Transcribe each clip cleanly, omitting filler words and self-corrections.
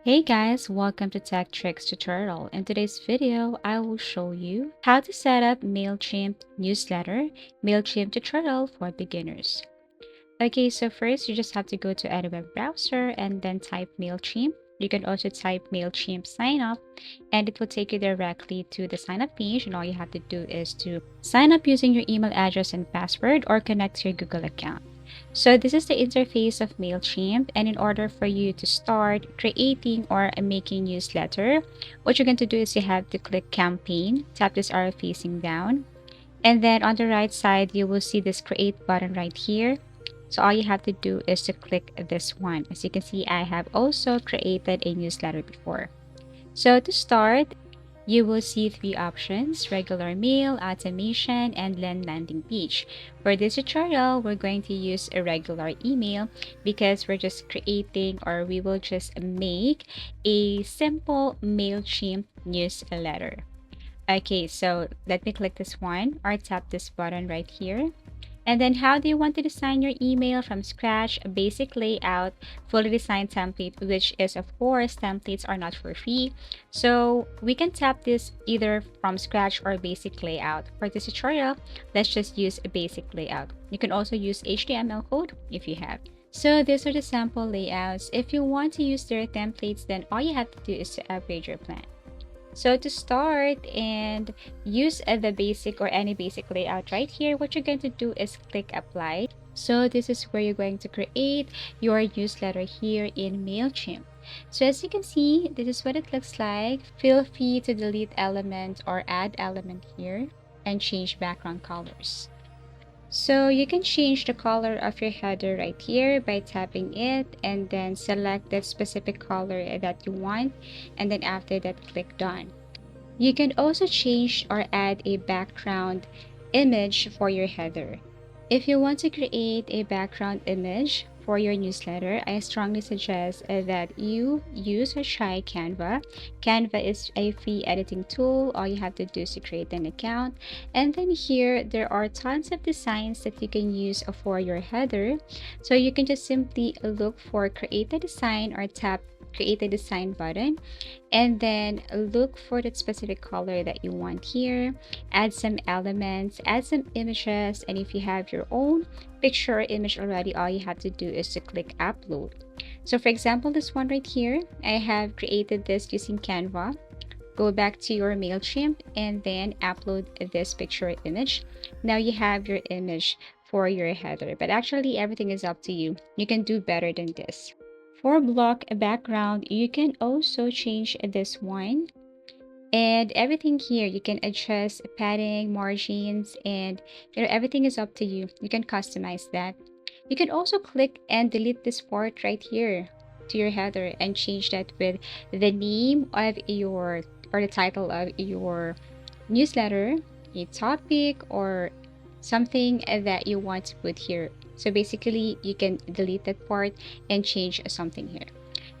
Hey guys, welcome to Tech Tricks tutorial. In today's video, I will show you how to set up Mailchimp newsletter, Mailchimp tutorial for beginners. Okay, so first you just have to go to any web browser and then type Mailchimp. You can also type Mailchimp sign up and it will take you directly to the sign up page, and all you have to do is to sign up using your email address and password or connect to your Google account. So this is the interface of Mailchimp, and in order for you to start creating or making newsletter, what you're going to do is you have to click campaign, tap this arrow facing down, and then on the right side you will see this create button right here. So all you have to do is to click this one. As you can see, I have also created a newsletter before. So to start, you will see three options: regular mail, automation, and then landing page. For this tutorial, we're going to use a regular email because we're just creating, or we will just make a simple Mailchimp newsletter. Okay, so let me click this one or tap this button right here. And then how do you want to design your email? From scratch, basic layout, fully designed template, which is, of course, templates are not for free. So we can tap this either from scratch or basic layout. For this tutorial, let's just use a basic layout. You can also use HTML code if you have. So these are the sample layouts. If you want to use their templates, then all you have to do is to upgrade your plan. So to start and use the basic or any basic layout right here, what you're going to do is click apply. So this is where you're going to create your newsletter here in Mailchimp. So as you can see, this is what it looks like. Feel free to delete element or add element here and change background colors. So you can change the color of your header right here by tapping it and then select that specific color that you want, and then after that click done. You can also change or add a background image for your header. If you want to create a background image for your newsletter, I strongly suggest that you use or try Canva. Canva is a free editing tool. All you have to do is to create an account. And then here, there are tons of designs that you can use for your header. So you can just simply look for create a design or tap create a design button, and then look for that specific color that you want here. Add some elements, add some images, and if you have your own picture or image already, all you have to do is to click upload. So for example, this one right here, I have created this using Canva. Go back to your Mailchimp and then upload this picture or image. Now you have your image for your header, but actually everything is up to you. You can do better than this. For block background, you can also change this one, and everything here you can adjust padding, margins, and everything is up to you. You can customize that. You can also click and delete this part right here to your header and change that with the name of your or the title of your newsletter, a topic, or something that you want to put here. So basically, you can delete that part and change something here.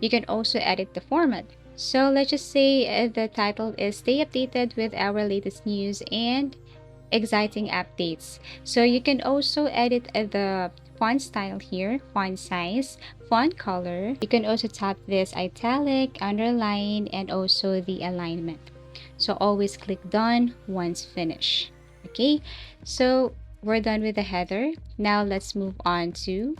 You can also edit the format. So let's just say the title is Stay Updated with Our Latest News and Exciting Updates. So you can also edit the font style here, font size, font color. You can also tap this italic, underline, and also the alignment. So always click done once finished. Okay, so we're done with the header. Now let's move on to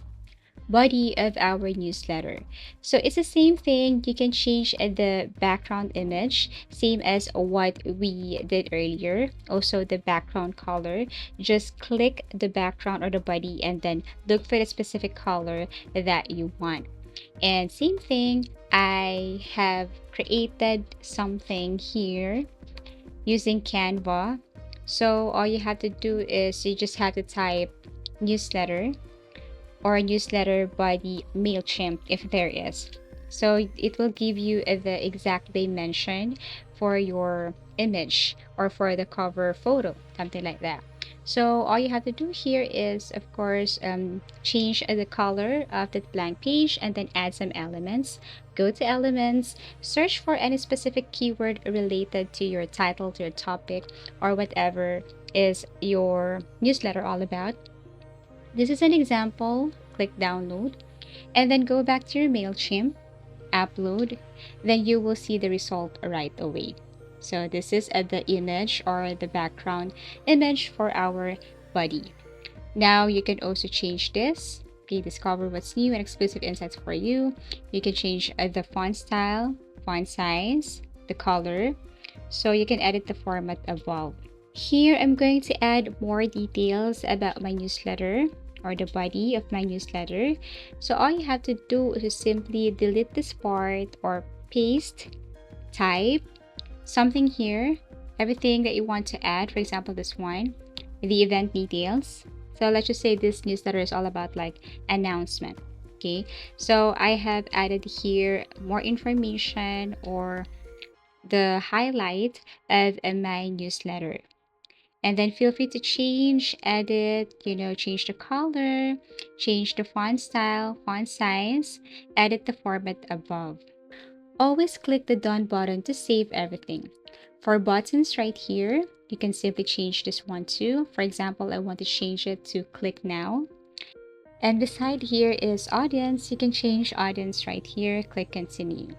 body of our newsletter. So it's the same thing. You can change the background image, same as what we did earlier. Also the background color. Just click the background or the body and then look for the specific color that you want. And same thing, I have created something here using Canva. So all you have to do is you just have to type newsletter or newsletter body Mailchimp if there is. So it will give you the exact dimension for your image or for the cover photo, something like that. So all you have to do here is, of course, change the color of the blank page and then add some elements. Go to elements, search for any specific keyword related to your title, to your topic, or whatever is your newsletter all about. This is an example. Click download and then go back to your Mailchimp. upload, then you will see the result right away. So this is the image or the background image for our body. Now you can also change this. Okay, discover what's new and exclusive insights for you. You can change the font style, font size, the color. So you can edit the format above. Here, I'm going to add more details about my newsletter or the body of my newsletter. So all you have to do is simply delete this part or paste, type something here, everything that you want to add. For example, this one, the event details. So let's just say this newsletter is all about like announcement. Okay, so I have added here more information or the highlight of my newsletter. And then feel free to change, edit, change the color, change the font style, font size, edit the format above. Always click the done button to save everything. For buttons right here, you can simply change this one too. For example, I want to change it to click now. And beside here is audience. You can change audience right here. Click continue.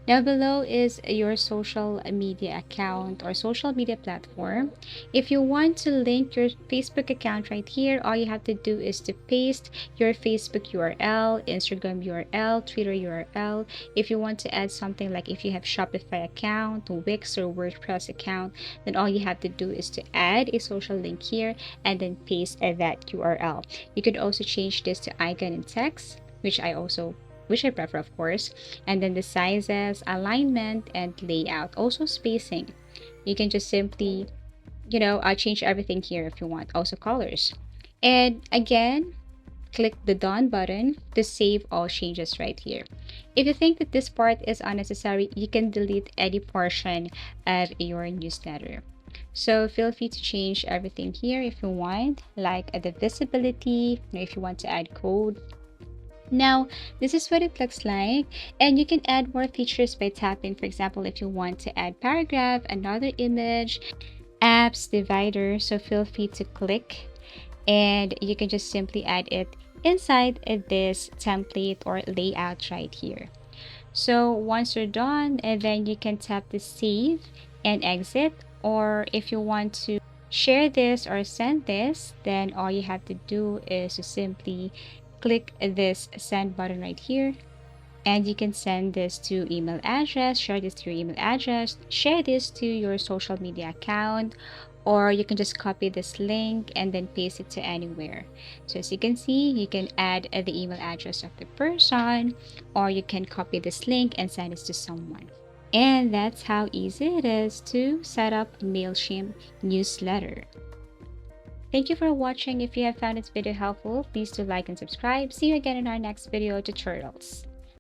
Now below is your social media account or social media platform. If you want to link your Facebook account right here, all you have to do is to paste your Facebook URL, Instagram URL, Twitter URL. If you want to add something like if you have Shopify account, Wix or WordPress account, then all you have to do is to add a social link here and then paste that URL. You could also change this to icon and text, which I prefer, of course, and then the sizes, alignment, and layout, also spacing. You can just simply, change everything here if you want, also colors. And again, click the done button to save all changes right here. If you think that this part is unnecessary, you can delete any portion of your newsletter. So feel free to change everything here if you want, like the visibility, if you want to add code. Now, this is what it looks like, and you can add more features by tapping. For example, if you want to add paragraph, another image, apps, divider, so feel free to click and you can just simply add it inside this template or layout right here. So once you're done, and then you can tap the save and exit, or if you want to share this or send this, then all you have to do is to simply click this send button right here, and you can send this to email address, share this to your email address, share this to your social media account, or you can just copy this link and then paste it to anywhere. So as you can see, you can add the email address of the person, or you can copy this link and send it to someone. And that's how easy it is to set up Mailchimp newsletter. Thank you for watching. If you have found this video helpful, please do like and subscribe. See you again in our next video tutorials.